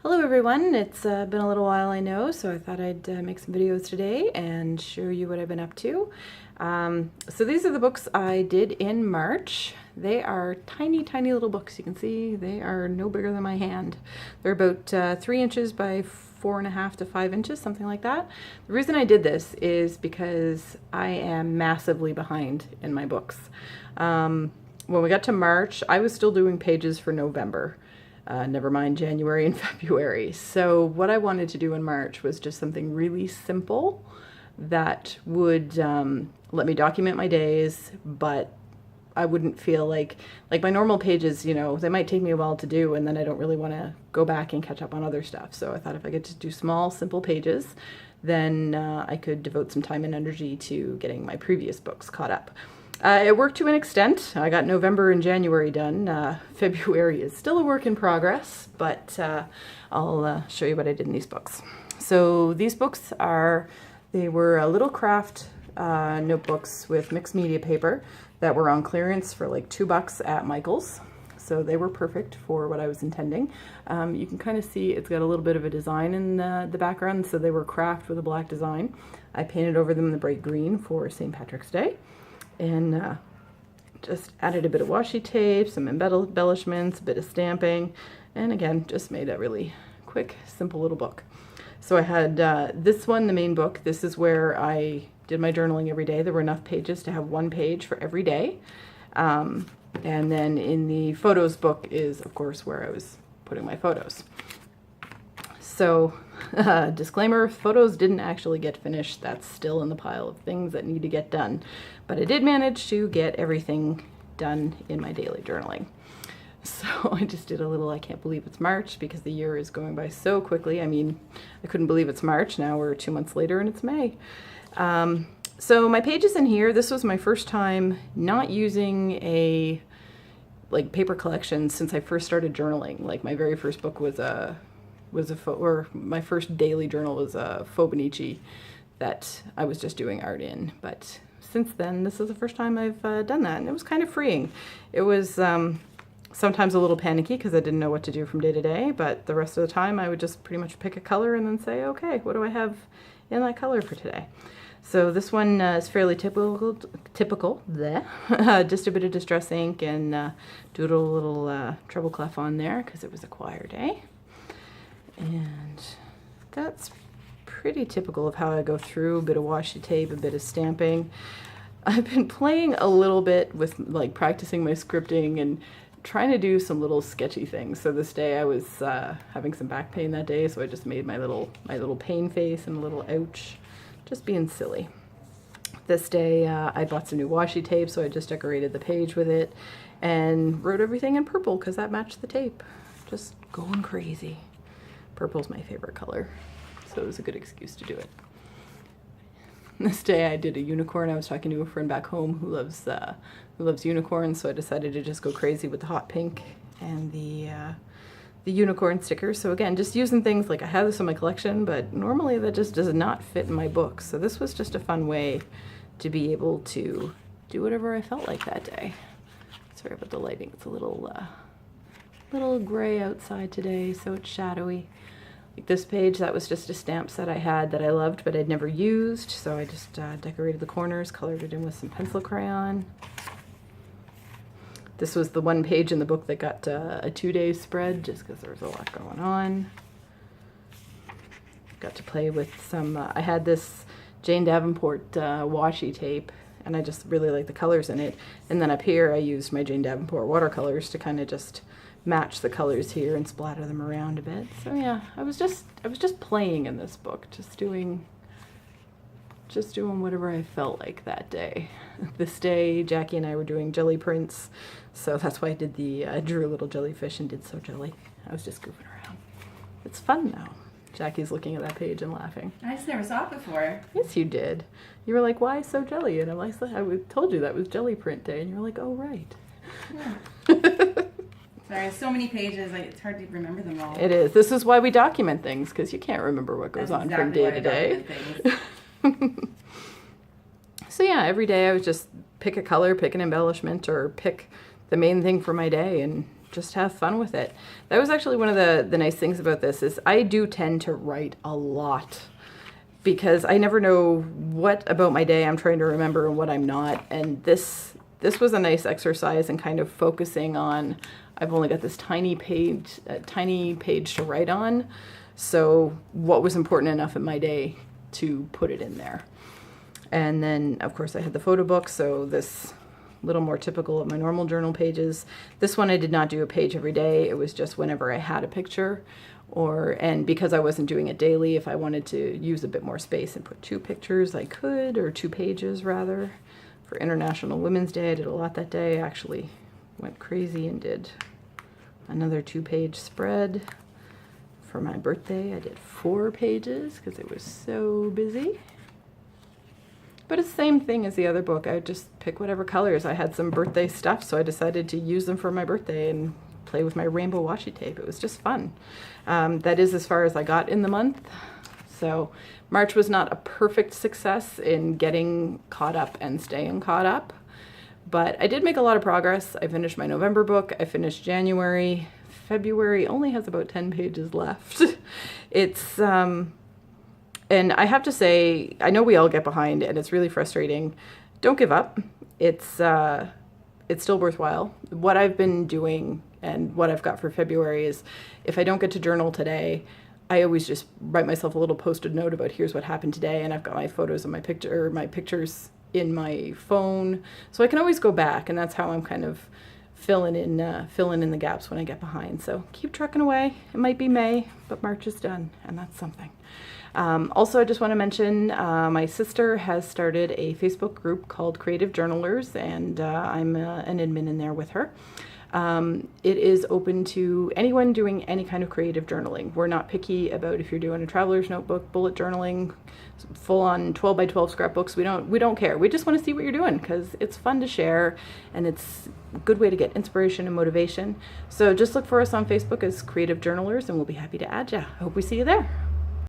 Hello everyone, it's been a little while I know, so I thought I'd make some videos today and show you what I've been up to. So these are the books I did in March. They are tiny, tiny little books. You can see they are no bigger than my hand. They're about 3 inches by 4.5 to 5 inches, something like that. The reason I did this is because I am massively behind in my books. When we got to March, I was still doing pages for November. Never mind January and February. So what I wanted to do in March was just something really simple that would let me document my days, but I wouldn't feel like my normal pages, you know, they might take me a while to do, and then I don't really want to go back and catch up on other stuff. So I thought if I could just do small, simple pages, then I could devote some time and energy to getting my previous books caught up. It worked to an extent. I got November and January done. February is still a work in progress, but I'll show you what I did in these books. So these books they were little craft notebooks with mixed media paper that were on clearance for like $2 at Michael's. So they were perfect for what I was intending. You can kind of see it's got a little bit of a design in the background, so they were craft with a black design. I painted over them the bright green for St. Patrick's Day. And just added a bit of washi tape, some embellishments, a bit of stamping, and again, just made a really quick, simple little book. So I had this one, the main book. This is where I did my journaling every day. There were enough pages to have one page for every day. And then in the photos book is, of course, where I was putting my photos. So, disclaimer, photos didn't actually get finished. That's still in the pile of things that need to get done. But I did manage to get everything done in my daily journaling. So I just did a little, I can't believe it's March, because the year is going by so quickly. I mean, I couldn't believe it's March. Now we're 2 months later and it's May. So my pages in here, this was my first time not using a paper collection since I first started journaling. Like my very first book was my first daily journal was a Fauxbonichi that I was just doing art in. But since then, this is the first time I've done that, and it was kind of freeing. It was sometimes a little panicky because I didn't know what to do from day to day, but the rest of the time I would just pretty much pick a color and then say, okay, what do I have in that color for today? So this one is fairly typical there. Just a bit of Distress ink and doodle a little treble clef on there because it was a choir day. And that's pretty typical of how I go through. A bit of washi tape, a bit of stamping. I've been playing a little bit with practicing my scripting and trying to do some little sketchy things. So this day I was having some back pain that day, so I just made my little pain face and a little ouch, just being silly. This day I bought some new washi tape, so I just decorated the page with it and wrote everything in purple because that matched the tape. Just going crazy. Purple's my favorite color, so it was a good excuse to do it. This day I did a unicorn. I was talking to a friend back home who loves unicorns, so I decided to just go crazy with the hot pink and the unicorn sticker. So again, just using things like I have this in my collection, but normally that just does not fit in my books. So this was just a fun way to be able to do whatever I felt like that day. Sorry about the lighting. It's a little gray outside today, so it's shadowy. Like this page, that was just a stamp set I had that I loved but I'd never used, so I just decorated the corners, colored it in with some pencil crayon. This was the one page in the book that got a 2-day spread just because there was a lot going on. Got to play with some, I had this Jane Davenport washi tape, and I just really like the colors in it. And then up here I used my Jane Davenport watercolors to kind of just match the colors here and splatter them around a bit. So yeah, I was just playing in this book, just doing whatever I felt like that day. This day, Jackie and I were doing jelly prints, so that's why I drew a little jellyfish and did So Jelly. I was just goofing around. It's fun now. Jackie's looking at that page and laughing. I just never saw it before. Yes, you did. You were like, why So Jelly? And I told you that was jelly print day, and you were like, oh, right. Yeah. Sorry, so many pages, it's hard to remember them all. It is. This is why we document things, because you can't remember what goes on from day to day. So yeah, every day I would just pick a color, pick an embellishment, or pick the main thing for my day and just have fun with it. That was actually one of the nice things about this is I do tend to write a lot because I never know what about my day I'm trying to remember and what I'm not. And this was a nice exercise in kind of focusing on, I've only got this tiny page to write on. So what was important enough in my day to put it in there. And then of course I had the photo book. So this little more typical of my normal journal pages. This one I did not do a page every day. It was just whenever I had a picture. And because I wasn't doing it daily, if I wanted to use a bit more space and put 2 pictures, I could, or 2 pages rather. For International Women's Day, I did a lot that day. I actually went crazy and did another 2-page spread. For my birthday, I did 4 pages because it was so busy. But it's the same thing as the other book. I would just pick whatever colors. I had some birthday stuff, so I decided to use them for my birthday and play with my rainbow washi tape. It was just fun. That is as far as I got in the month. So March was not a perfect success in getting caught up and staying caught up, but I did make a lot of progress. I finished my November book. I finished January. February only has about 10 pages left. It's, and I have to say, I know we all get behind and it's really frustrating. Don't give up. It's still worthwhile. What I've been doing and what I've got for February is if I don't get to journal today, I always just write myself a little post-it note about here's what happened today, and I've got my photos of my pictures in my phone, so I can always go back, and that's how I'm kind of filling in the gaps when I get behind. So keep trucking away. It might be May, but March is done, and that's something. Also, I just want to mention my sister has started a Facebook group called Creative Journalers, and I'm an admin in there with her. It is open to anyone doing any kind of creative journaling. We're not picky about if you're doing a traveler's notebook, bullet journaling, full-on 12 by 12 scrapbooks. We don't care. We just want to see what you're doing because it's fun to share and it's a good way to get inspiration and motivation. So just look for us on Facebook as Creative Journalers and we'll be happy to add you. I hope we see you there.